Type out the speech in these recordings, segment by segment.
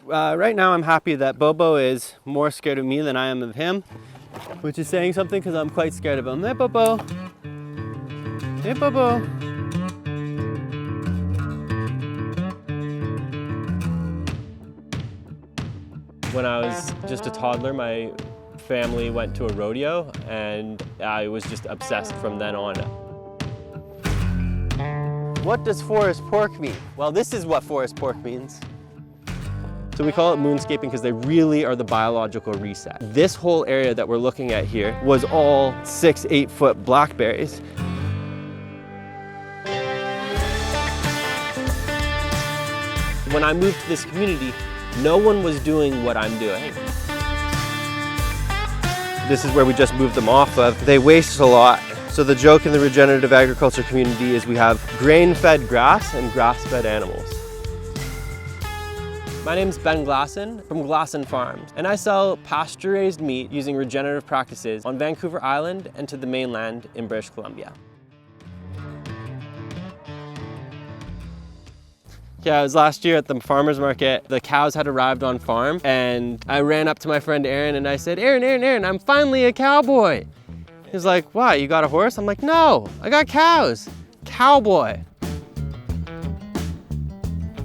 Right now I'm happy that Bobo is more scared of me than I am of him, which is saying something because I'm quite scared of him. Hey Bobo! Hey Bobo! When I was just a toddler, my family went to a rodeo and I was just obsessed from then on. What does forest pork mean? Well, this is what forest pork means. So we call it moonscaping because they really are the biological reset. This whole area that we're looking at here was all 6-8 foot blackberries. When I moved to this community, no one was doing what I'm doing. This is where we just moved them off of. They waste a lot. So the joke in the regenerative agriculture community is we have grain-fed grass and grass-fed animals. My name's Ben Glassen from Glassen Farms, and I sell pasture-raised meat using regenerative practices on Vancouver Island and to the mainland in British Columbia. Yeah, it was last year at the farmer's market. The cows had arrived on farm and I ran up to my friend Aaron and I said, Aaron, I'm finally a cowboy. He's like, why, you got a horse? I'm like, no, I got cows. Cowboy.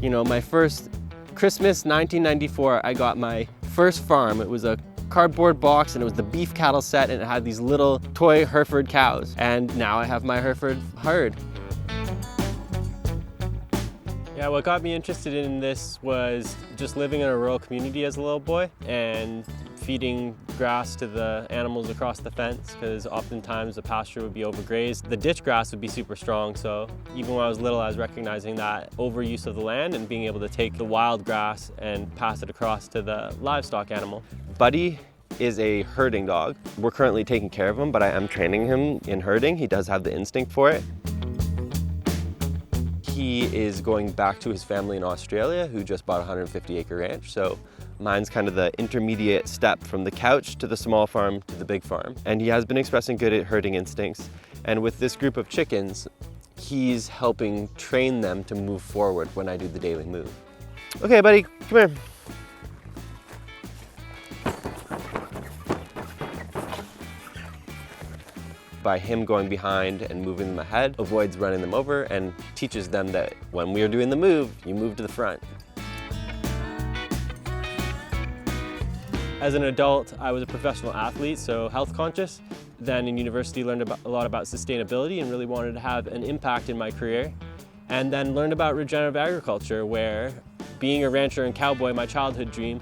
You know, my first Christmas 1994, I got my first farm. It was a cardboard box and it was the beef cattle set and it had these little toy Hereford cows. And now I have my Hereford herd. Yeah, what got me interested in this was just living in a rural community as a little boy and feeding grass to the animals across the fence, because oftentimes the pasture would be overgrazed. The ditch grass would be super strong, so even when I was little I was recognizing that overuse of the land and being able to take the wild grass and pass it across to the livestock animal. Buddy is a herding dog. We're currently taking care of him, but I am training him in herding. He does have the instinct for it. He is going back to his family in Australia who just bought a 150-acre ranch. So mine's kind of the intermediate step from the couch to the small farm to the big farm. And he has been expressing good at herding instincts. And with this group of chickens, he's helping train them to move forward when I do the daily move. Okay, buddy, come here. By him going behind and moving them ahead, avoids running them over and teaches them that when we are doing the move, you move to the front. As an adult, I was a professional athlete, so health conscious. Then in university, learned a lot about sustainability and really wanted to have an impact in my career. And then learned about regenerative agriculture, where being a rancher and cowboy, my childhood dream,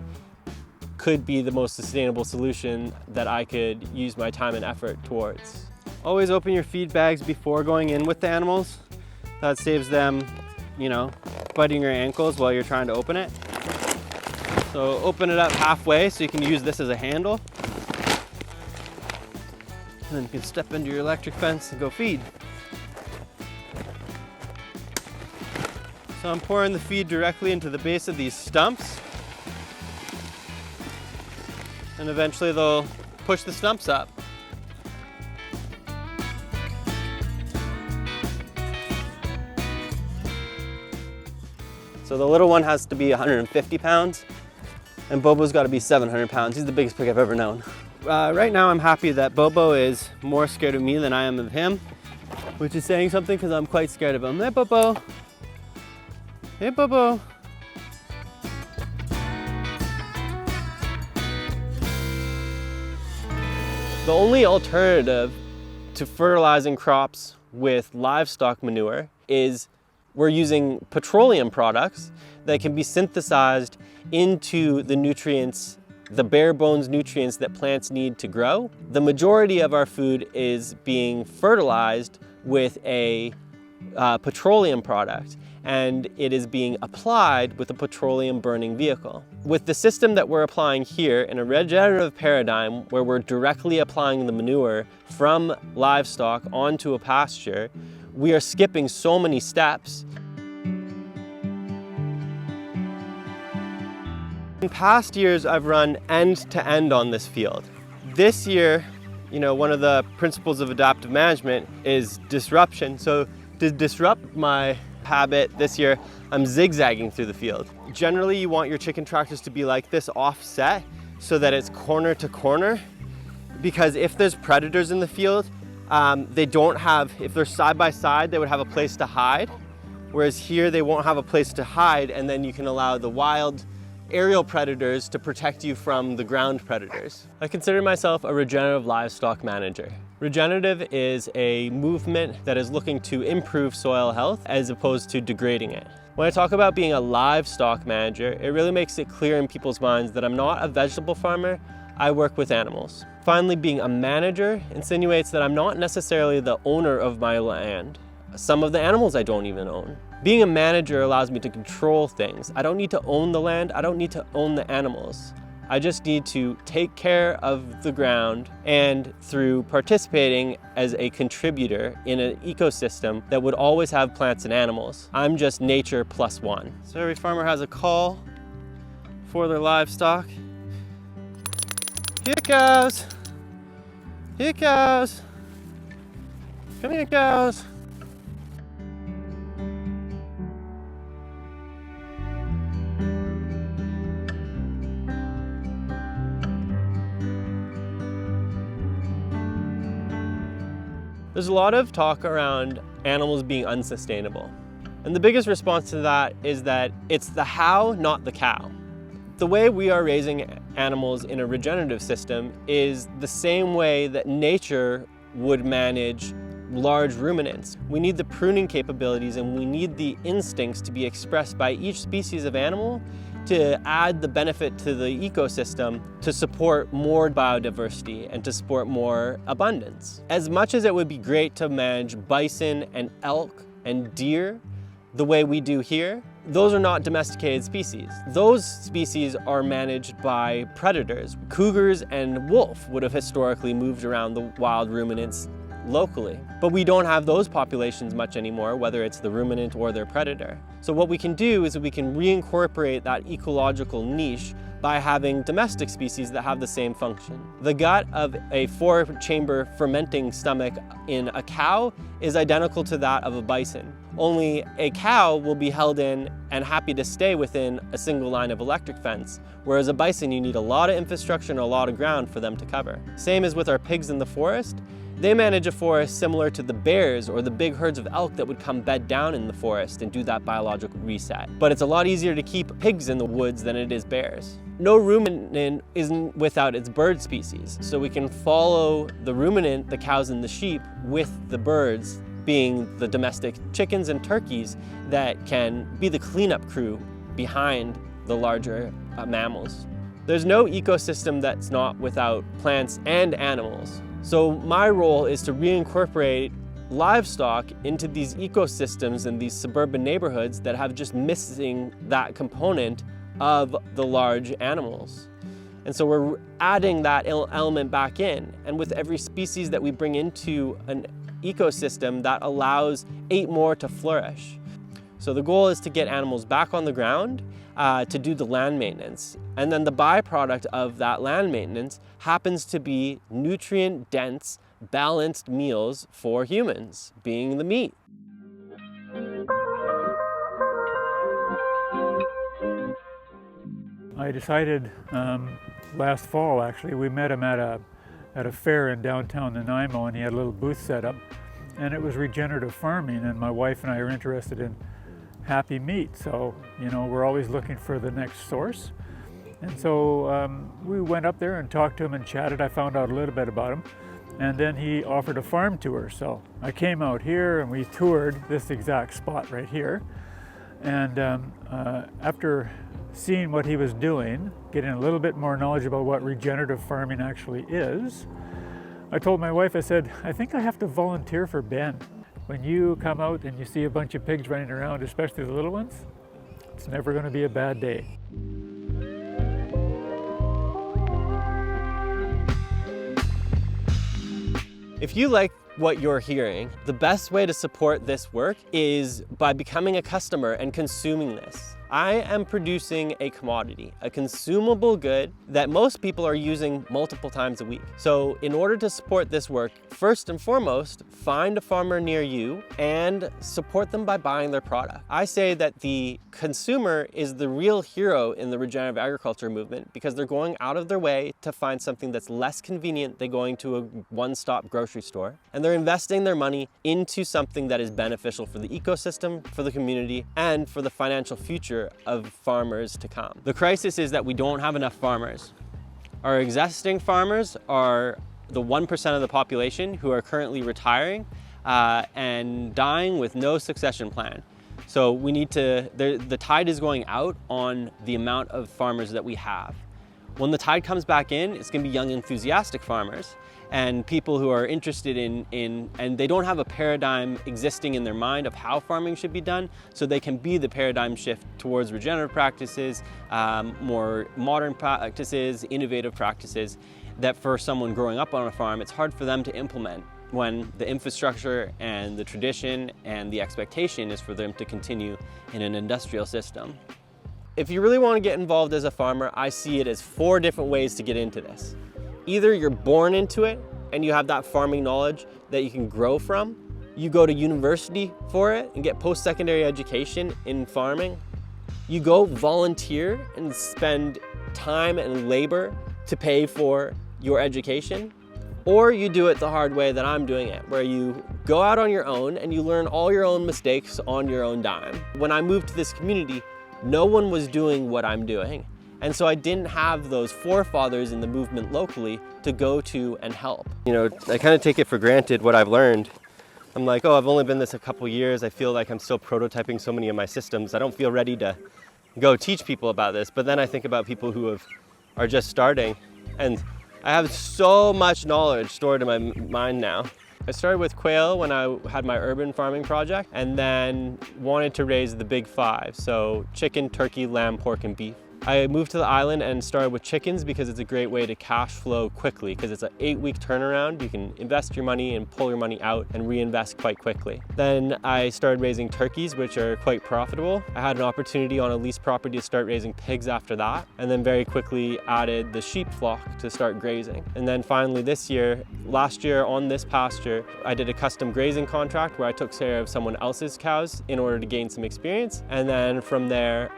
could be the most sustainable solution that I could use my time and effort towards. Always open your feed bags before going in with the animals. That saves them, you know, biting your ankles while you're trying to open it. So open it up halfway so you can use this as a handle. And then you can step into your electric fence and go feed. So I'm pouring the feed directly into the base of these stumps. And eventually they'll push the stumps up. So the little one has to be 150 pounds and Bobo's got to be 700 pounds. He's the biggest pig I've ever known. Right now I'm happy that Bobo is more scared of me than I am of him, which is saying something because I'm quite scared of him. Hey Bobo. Hey Bobo. The only alternative to fertilizing crops with livestock manure is we're using petroleum products that can be synthesized into the nutrients, the bare bones nutrients that plants need to grow. The majority of our food is being fertilized with a petroleum product, and it is being applied with a petroleum burning vehicle. With the system that we're applying here in a regenerative paradigm where we're directly applying the manure from livestock onto a pasture, we are skipping so many steps. In past years, I've run end-to-end on this field. This year, you know, one of the principles of adaptive management is disruption. So to disrupt my habit this year, I'm zigzagging through the field. Generally, you want your chicken tractors to be like this, offset, so that it's corner to corner, because if there's predators in the field, they don't have, if they're side by side, they would have a place to hide, whereas here they won't have a place to hide, and then you can allow the wild aerial predators to protect you from the ground predators. I consider myself a regenerative livestock manager. Regenerative is a movement that is looking to improve soil health as opposed to degrading it. When I talk about being a livestock manager, it really makes it clear in people's minds that I'm not a vegetable farmer, I work with animals. Finally, being a manager insinuates that I'm not necessarily the owner of my land. Some of the animals I don't even own. Being a manager allows me to control things. I don't need to own the land, I don't need to own the animals. I just need to take care of the ground, and through participating as a contributor in an ecosystem that would always have plants and animals, I'm just nature plus one. So every farmer has a call for their livestock. Here cows! Here cows! Come here, cows! There's a lot of talk around animals being unsustainable. And the biggest response to that is that it's the how, not the cow. The way we are raising animals in a regenerative system is the same way that nature would manage large ruminants. We need the pruning capabilities and we need the instincts to be expressed by each species of animal to add the benefit to the ecosystem to support more biodiversity and to support more abundance. As much as it would be great to manage bison and elk and deer the way we do here, those are not domesticated species. Those species are managed by predators. Cougars and wolf would have historically moved around the wild ruminants locally. But we don't have those populations much anymore, whether it's the ruminant or their predator. So what we can do is we can reincorporate that ecological niche by having domestic species that have the same function. The gut of a 4-chamber fermenting stomach in a cow is identical to that of a bison. Only a cow will be held in and happy to stay within a single line of electric fence, whereas a bison, you need a lot of infrastructure and a lot of ground for them to cover. Same as with our pigs in the forest. They manage a forest similar to the bears or the big herds of elk that would come bed down in the forest and do that biological reset. But it's a lot easier to keep pigs in the woods than it is bears. No ruminant isn't without its bird species, so we can follow the ruminant, the cows and the sheep, with the birds being the domestic chickens and turkeys that can be the cleanup crew behind the larger mammals. There's no ecosystem that's not without plants and animals. So my role is to reincorporate livestock into these ecosystems and these suburban neighborhoods that have just missing that component of the large animals. And so we're adding that element back in. And with every species that we bring into an ecosystem, that allows 8 more to flourish. So the goal is to get animals back on the ground to do the land maintenance. And then the byproduct of that land maintenance happens to be nutrient-dense, balanced meals for humans, being the meat. I decided last fall, actually, we met him at a fair in downtown Nanaimo, and he had a little booth set up, and it was regenerative farming, and my wife and I are interested in happy meat. So, you know, we're always looking for the next source. And so we went up there and talked to him and chatted. I found out a little bit about him. And then he offered a farm tour. So I came out here and we toured this exact spot right here. And after seeing what he was doing, getting a little bit more knowledge about what regenerative farming actually is, I told my wife, I said, I think I have to volunteer for Ben. When you come out and you see a bunch of pigs running around, especially the little ones, it's never going to be a bad day. If you like what you're hearing, the best way to support this work is by becoming a customer and consuming this. I am producing a commodity, a consumable good that most people are using multiple times a week. So in order to support this work, first and foremost, find a farmer near you and support them by buying their product. I say that the consumer is the real hero in the regenerative agriculture movement because they're going out of their way to find something that's less convenient than going to a one-stop grocery store. And they're investing their money into something that is beneficial for the ecosystem, for the community, and for the financial future of farmers to come. The crisis is that we don't have enough farmers. Our existing farmers are the 1% of the population who are currently retiring and dying with no succession plan. So we need to, the tide is going out on the amount of farmers that we have. When the tide comes back in, it's gonna be young, enthusiastic farmers and people who are interested and they don't have a paradigm existing in their mind of how farming should be done, so they can be the paradigm shift towards regenerative practices, more modern practices, innovative practices, that for someone growing up on a farm, it's hard for them to implement when the infrastructure and the tradition and the expectation is for them to continue in an industrial system. If you really want to get involved as a farmer, I see it as 4 different ways to get into this. Either you're born into it and you have that farming knowledge that you can grow from. You go to university for it and get post-secondary education in farming. You go volunteer and spend time and labor to pay for your education. Or you do it the hard way that I'm doing it, where you go out on your own and you learn all your own mistakes on your own dime. When I moved to this community, no one was doing what I'm doing. And so I didn't have those forefathers in the movement locally to go to and help. You know, I kind of take it for granted what I've learned. I'm like, oh, I've only been this a couple years. I feel like I'm still prototyping so many of my systems. I don't feel ready to go teach people about this. But then I think about people who are just starting, and I have so much knowledge stored in my mind now. I started with quail when I had my urban farming project, and then wanted to raise the big 5, so chicken, turkey, lamb, pork, and beef. I moved to the island and started with chickens because it's a great way to cash flow quickly, because it's an 8-week turnaround. You can invest your money and pull your money out and reinvest quite quickly. Then I started raising turkeys, which are quite profitable. I had an opportunity on a leased property to start raising pigs after that, and then very quickly added the sheep flock to start grazing. And then finally last year on this pasture, I did a custom grazing contract where I took care of someone else's cows in order to gain some experience. And then from there,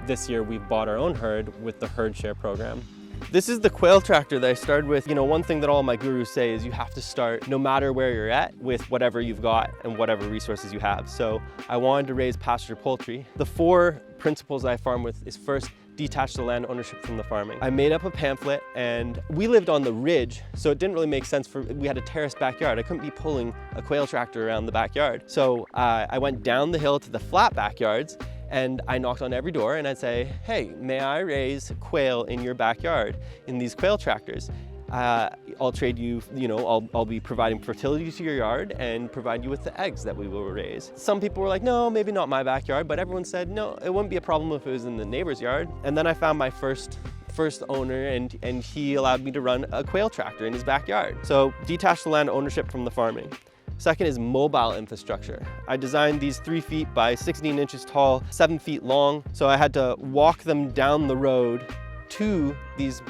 this year we've bought our own herd with the herd share program. This is the quail tractor that I started with. You know, one thing that all my gurus say is you have to start, no matter where you're at, with whatever you've got and whatever resources you have. So I wanted to raise pasture poultry. The 4 principles I farm with is first, detach the land ownership from the farming. I made up a pamphlet, and we lived on the ridge, so it didn't really make sense we had a terraced backyard. I couldn't be pulling a quail tractor around the backyard. So I went down the hill to the flat backyards, and I knocked on every door and I'd say, hey, may I raise quail in your backyard in these quail tractors? I'll trade you, I'll be providing fertility to your yard and provide you with the eggs that we will raise. Some people were like, no, maybe not my backyard, but everyone said, no, it wouldn't be a problem if it was in the neighbor's yard. And then I found my first owner, and he allowed me to run a quail tractor in his backyard. So detach the land ownership from the farming. Second is mobile infrastructure. I designed these 3 feet by 16 inches tall, 7 feet long. So I had to walk them down the road to these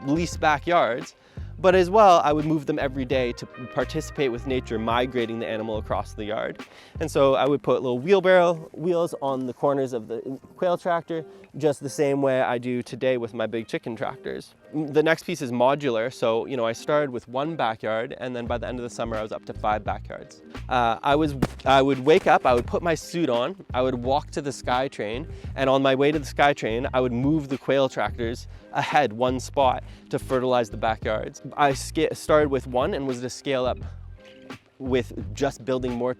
leased backyards. But as well, I would move them every day to participate with nature, migrating the animal across the yard. And so I would put little wheelbarrow wheels on the corners of the quail tractor, just the same way I do today with my big chicken tractors. The next piece is modular. So, I started with 1 backyard, and then by the end of the summer, I was up to 5 backyards. I would wake up, I would put my suit on, I would walk to the SkyTrain, and on my way to the SkyTrain, I would move the quail tractors ahead 1 spot to fertilize the backyards. I started with 1 and was to scale up with just building more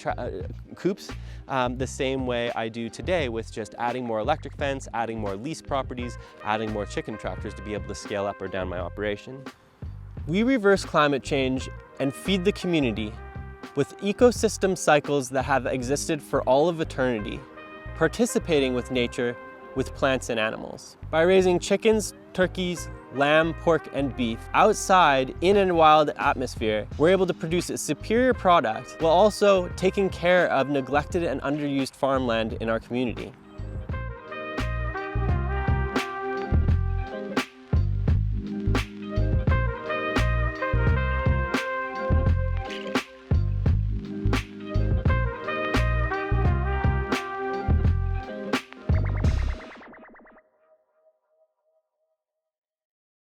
coops the same way I do today, with just adding more electric fence, adding more leased properties, adding more chicken tractors to be able to scale up or down my operation. We reverse climate change and feed the community with ecosystem cycles that have existed for all of eternity, participating with nature, with plants and animals. By raising chickens, turkeys, lamb, pork, and beef outside in a wild atmosphere, we're able to produce a superior product while also taking care of neglected and underused farmland in our community.